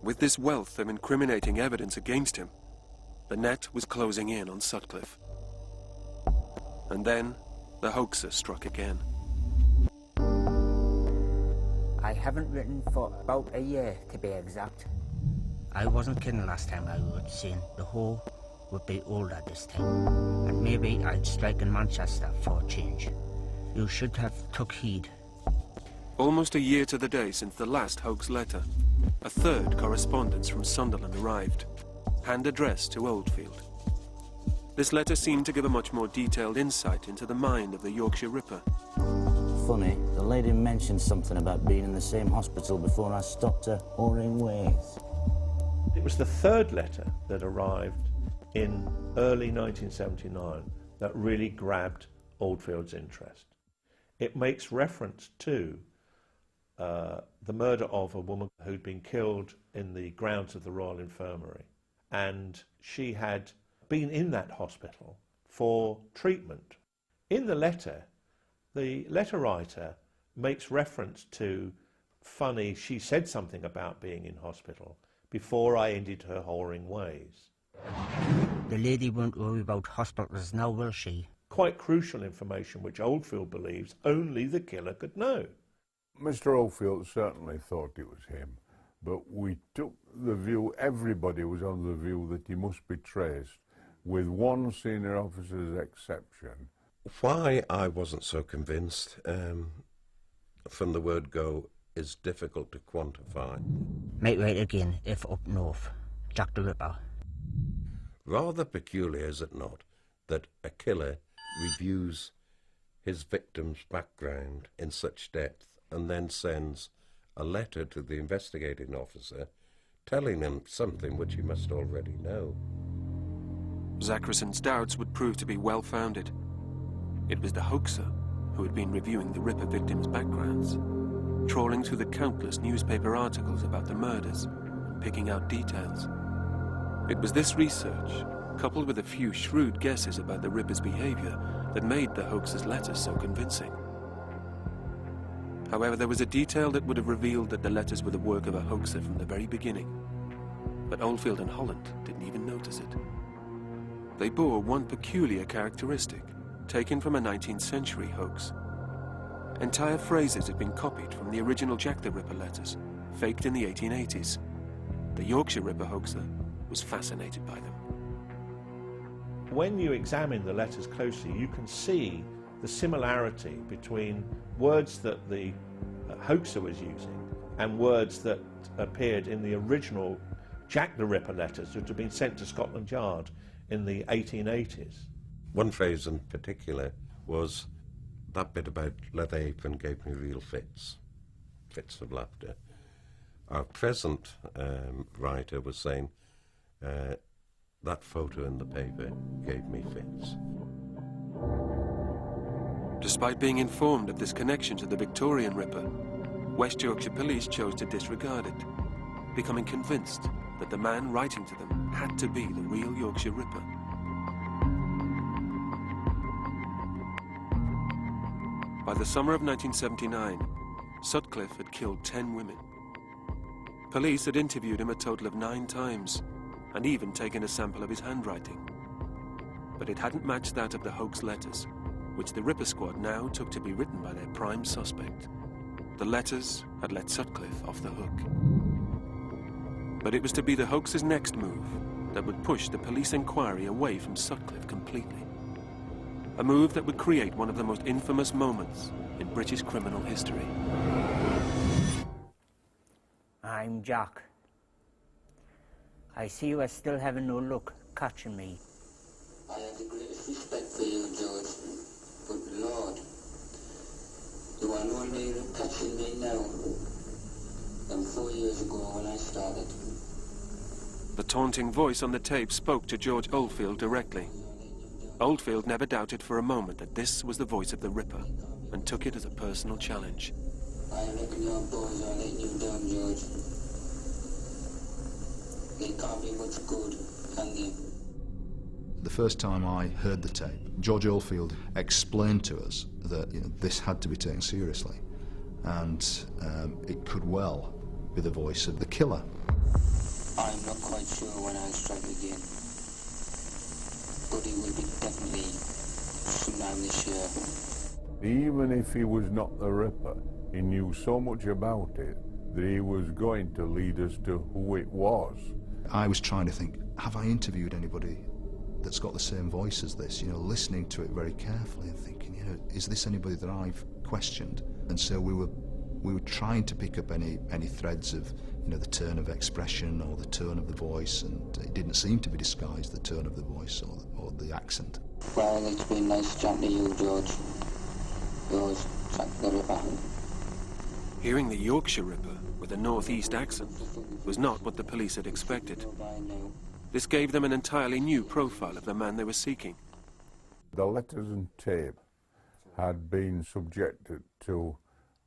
With this wealth of incriminating evidence against him, the net was closing in on Sutcliffe. And then, the hoaxer struck again. I haven't written for about a year, to be exact. I wasn't kidding last time I wrote, saying the whore would be older this time, and maybe I'd strike in Manchester for a change. You should have took heed. Almost a year to the day since the last hoax letter, a third correspondence from Sunderland arrived, hand addressed to Oldfield. This letter seemed to give a much more detailed insight into the mind of the Yorkshire Ripper. Funny, the lady mentioned something about being in the same hospital before I stopped her whoring ways. It was the third letter that arrived in early 1979 that really grabbed Oldfield's interest. It makes reference to the murder of a woman who'd been killed in the grounds of the Royal Infirmary, and she had been in that hospital for treatment. In the letter writer makes reference to, funny, she said something about being in hospital before I ended her whoring ways. The lady won't worry about hospitals now, will she? Quite crucial information which Oldfield believes only the killer could know. Mr. Oldfield certainly thought it was him, but we took the view, everybody was on the view that he must be traced, with one senior officer's exception. Why I wasn't so convinced from the word go is difficult to quantify. Might write again, if up north. Jack the Ripper. Rather peculiar, is it not, that a killer reviews his victim's background in such depth and then sends a letter to the investigating officer telling him something which he must already know. Zachrisson's doubts would prove to be well-founded. It was the hoaxer who had been reviewing the Ripper victims' backgrounds, trawling through the countless newspaper articles about the murders and picking out details. It was this research, coupled with a few shrewd guesses about the Ripper's behavior, that made the hoaxer's letters so convincing. However, there was a detail that would have revealed that the letters were the work of a hoaxer from the very beginning. But Oldfield and Holland didn't even notice it. They bore one peculiar characteristic, taken from a 19th century hoax. Entire phrases had been copied from the original Jack the Ripper letters, faked in the 1880s. The Yorkshire Ripper hoaxer was fascinated by them. When you examine the letters closely, you can see the similarity between words that the hoaxer was using and words that appeared in the original Jack the Ripper letters which had been sent to Scotland Yard in the 1880s. One phrase in particular was that bit about leather apron gave me real fits of laughter. Our present writer was saying that photo in the paper gave me fits. Despite being informed of this connection to the Victorian Ripper, West Yorkshire Police chose to disregard it, becoming convinced that the man writing to them had to be the real Yorkshire Ripper. By the summer of 1979, Sutcliffe had killed 10 women. Police had interviewed him a total of 9 times, and even taken a sample of his handwriting. But it hadn't matched that of the hoax letters, which the Ripper Squad now took to be written by their prime suspect. The letters had let Sutcliffe off the hook. But it was to be the hoax's next move that would push the police inquiry away from Sutcliffe completely. A move that would create one of the most infamous moments in British criminal history. I'm Jack. I see you are still having no luck catching me. I have the greatest respect for you, George, but Lord, you are no nearer catching me now than 4 years ago when I started. The taunting voice on the tape spoke to George Oldfield directly. Oldfield never doubted for a moment that this was the voice of the Ripper, and took it as a personal challenge. I reckon your boys are letting you down, George. They can't be much good, can they? The first time I heard the tape, George Oldfield explained to us that this had to be taken seriously, and it could well be the voice of the killer. I'm not quite sure when I'll strike again, but it will be definitely sometime this year. Even if he was not the Ripper, he knew so much about it that he was going to lead us to who it was. I was trying to think, have I interviewed anybody that's got the same voice as this? You know, listening to it very carefully and thinking, you know, is this anybody that I've questioned? And so we were trying to pick up any threads of, you know, the turn of expression or the tone of the voice, and it didn't seem to be disguised, the tone of the voice or the accent. Well, it's been nice chatting to you, George. Yours, Jack the Ripper. Hearing the Yorkshire Ripper with a northeast accent was not what the police had expected. This gave them an entirely new profile of the man they were seeking. The letters and tape had been subjected to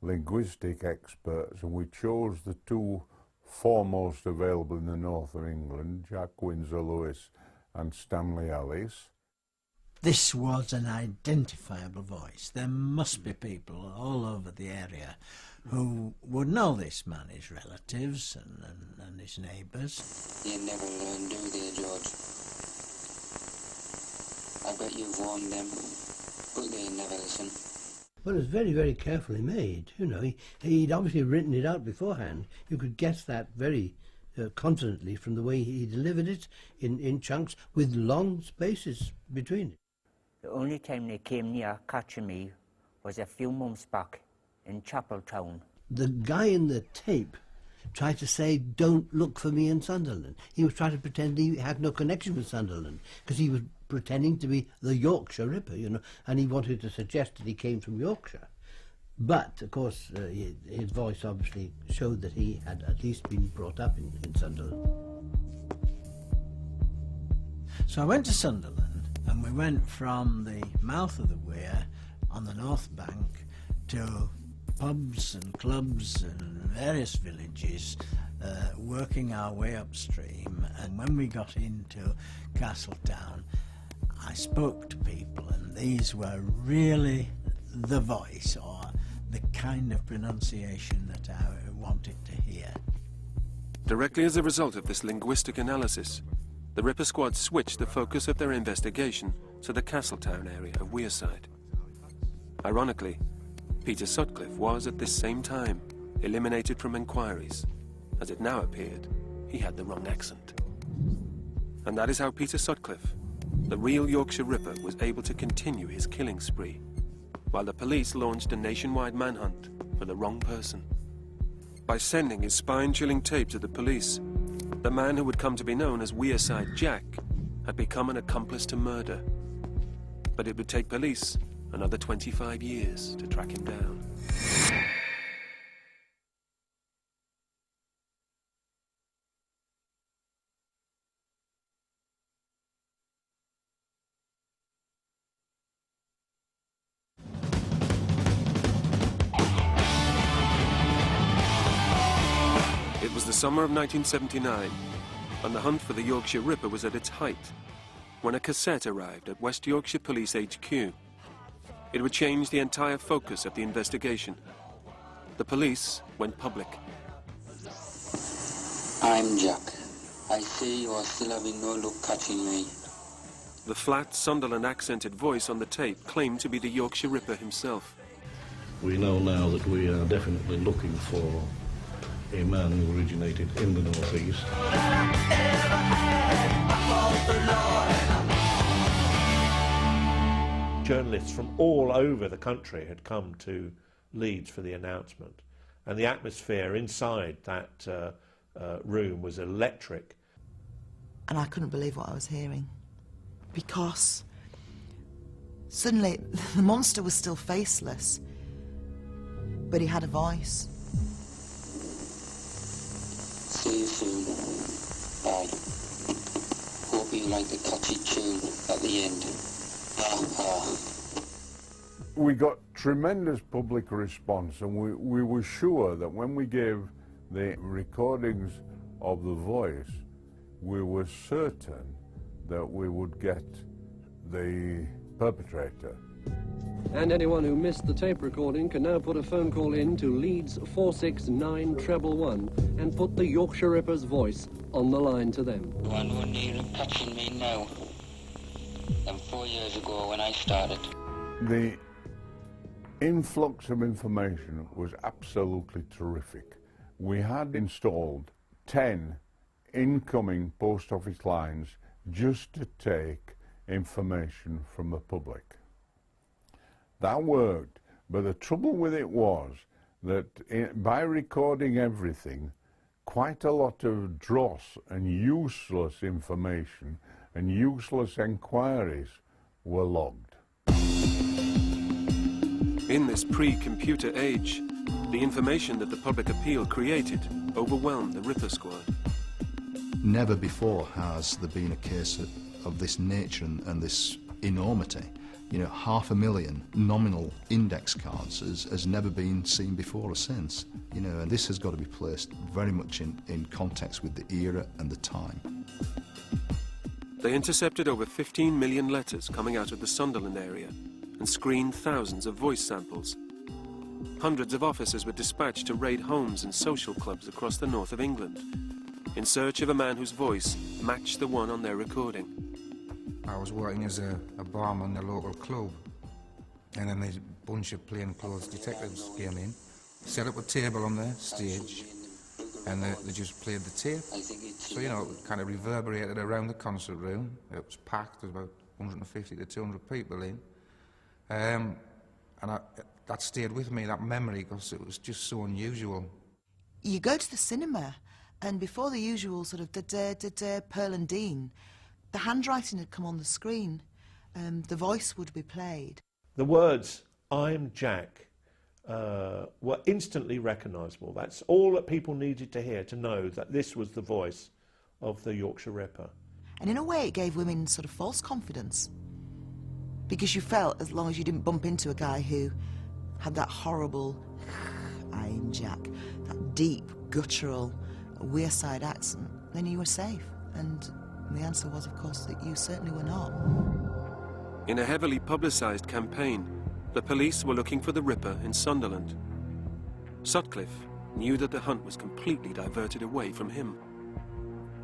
linguistic experts, and we chose the two foremost available in the north of England, Jack Windsor-Lewis and Stanley Ellis. This was an identifiable voice. There must be people all over the area who would know this man, his relatives and his neighbours. You never learn, do they, George? I bet you've warned them, but they never listen. Well, it was very, very carefully made. You know, he'd obviously written it out beforehand. You could guess that very confidently from the way he delivered it in chunks with long spaces between it. The only time they came near catching me was a few months back in Chapeltown. The guy in the tape tried to say, don't look for me in Sunderland. He was trying to pretend he had no connection with Sunderland because he was pretending to be the Yorkshire Ripper, you know, and he wanted to suggest that he came from Yorkshire. But, of course, his voice obviously showed that he had at least been brought up in Sunderland. So I went to Sunderland, and we went from the mouth of the Wear on the north bank to pubs and clubs and various villages, working our way upstream. And when we got into Castletown, I spoke to people, and these were really the voice or the kind of pronunciation that I wanted to hear. Directly as a result of this linguistic analysis, the Ripper Squad switched the focus of their investigation to the Castletown area of Wearside. Ironically, Peter Sutcliffe was at this same time eliminated from inquiries. As it now appeared, he had the wrong accent. And that is how Peter Sutcliffe, the real Yorkshire Ripper, was able to continue his killing spree, while the police launched a nationwide manhunt for the wrong person. By sending his spine-chilling tape to the police, the man who would come to be known as Wearside Jack had become an accomplice to murder. But it would take police another 25 years to track him down. It was the summer of 1979, and the hunt for the Yorkshire Ripper was at its height, when a cassette arrived at West Yorkshire Police HQ. It would change the entire focus of the investigation. The police went public. I'm Jack. I see you are still having no luck catching me. The flat Sunderland accented voice on the tape claimed to be the Yorkshire Ripper himself. We know now that we are definitely looking for a man who originated in the northeast. Journalists from all over the country had come to Leeds for the announcement, and the atmosphere inside that room was electric. And I couldn't believe what I was hearing, because suddenly the monster was still faceless, but he had a voice. See you soon. Bye. Hope you like the catchy tune at the end. We got tremendous public response, and we were sure that when we gave the recordings of the voice, we were certain that we would get the perpetrator And anyone who missed the tape recording can now put a phone call in to Leeds 46911 and put the Yorkshire Ripper's voice on the line to them. You are no nearer catching me now than 4 years ago when I started. The influx of information was absolutely terrific. We had installed 10 incoming post office lines just to take information from the public. That worked, but the trouble with it was that by recording everything, quite a lot of dross and useless information and useless enquiries were logged. In this pre-computer age, the information that the public appeal created overwhelmed the Ripper Squad. Never before has there been a case of this nature and this enormity. You know, 500,000 nominal index cards has never been seen before or since. You know, and this has got to be placed very much in context with the era and the time. They intercepted over 15 million letters coming out of the Sunderland area and screened thousands of voice samples. Hundreds of officers were dispatched to raid homes and social clubs across the north of England in search of a man whose voice matched the one on their recording. I was working as a barman in a local club, and then this bunch of plainclothes detectives came in, set up a table on the stage, and they just played the tape. So, you know, it kind of reverberated around the concert room. It was packed, there was about 150 to 200 people in. And that stayed with me, that memory, because it was just so unusual. You go to the cinema, and before the usual sort of da-da, Pearl and Dean, the handwriting had come on the screen. The voice would be played. The words, "I'm Jack," were instantly recognisable. That's all that people needed to hear to know that this was the voice of the Yorkshire Ripper. And in a way, it gave women sort of false confidence, because you felt, as long as you didn't bump into a guy who had that horrible "I'm Jack," that deep, guttural, Wearside accent, then you were safe. And the answer was, of course, that you certainly were not. In a heavily publicised campaign, the police were looking for the Ripper in Sunderland. Sutcliffe knew that the hunt was completely diverted away from him.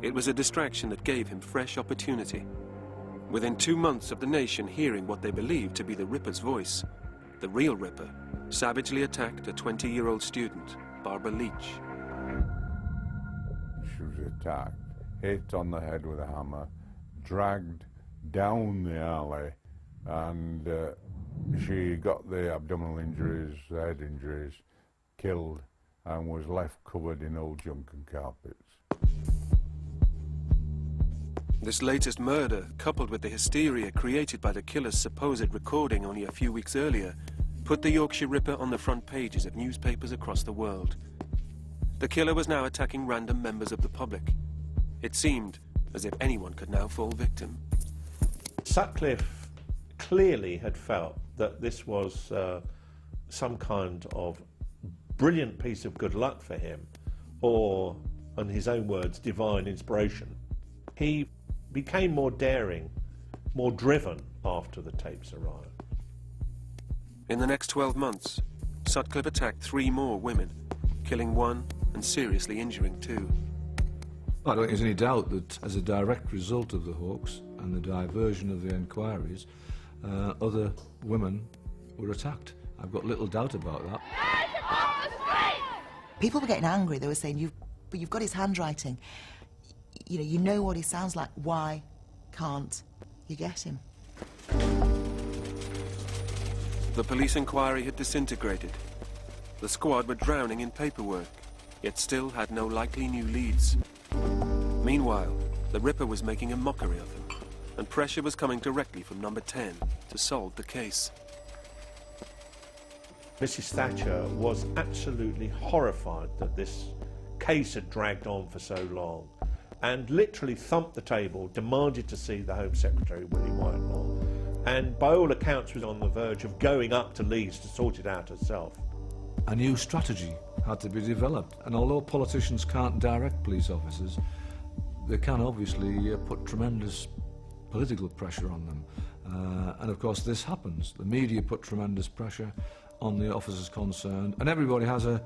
It was a distraction that gave him fresh opportunity. Within 2 months of the nation hearing what they believed to be the Ripper's voice, the real Ripper savagely attacked a 20-year-old student, Barbara Leach. She was attacked, hit on the head with a hammer, dragged down the alley, and she got the abdominal injuries, the head injuries, killed, and was left covered in old junk and carpets. This latest murder, coupled with the hysteria created by the killer's supposed recording only a few weeks earlier, put the Yorkshire Ripper on the front pages of newspapers across the world. The killer was now attacking random members of the public. It seemed as if anyone could now fall victim. Sutcliffe clearly had felt that this was some kind of brilliant piece of good luck for him, or, in his own words, divine inspiration. He became more daring, more driven after the tapes arrived. In the next 12 months, Sutcliffe attacked 3 more women, killing 1 and seriously injuring 2. I don't think there's any doubt that as a direct result of the hoax and the diversion of the enquiries, other women were attacked. I've got little doubt about that. People were getting angry. They were saying, you've got his handwriting. You know what he sounds like. Why can't you get him? The police inquiry had disintegrated. The squad were drowning in paperwork, yet still had no likely new leads. Meanwhile, the Ripper was making a mockery of them, and pressure was coming directly from number 10 to solve the case. Mrs. Thatcher was absolutely horrified that this case had dragged on for so long, and literally thumped the table, demanded to see the Home Secretary, Willie Whitelaw, and by all accounts was on the verge of going up to Leeds to sort it out herself. A new strategy had to be developed, and although politicians can't direct police officers, they can obviously put tremendous political pressure on them. And of course this happens. The media put tremendous pressure on the officers concerned, and everybody has a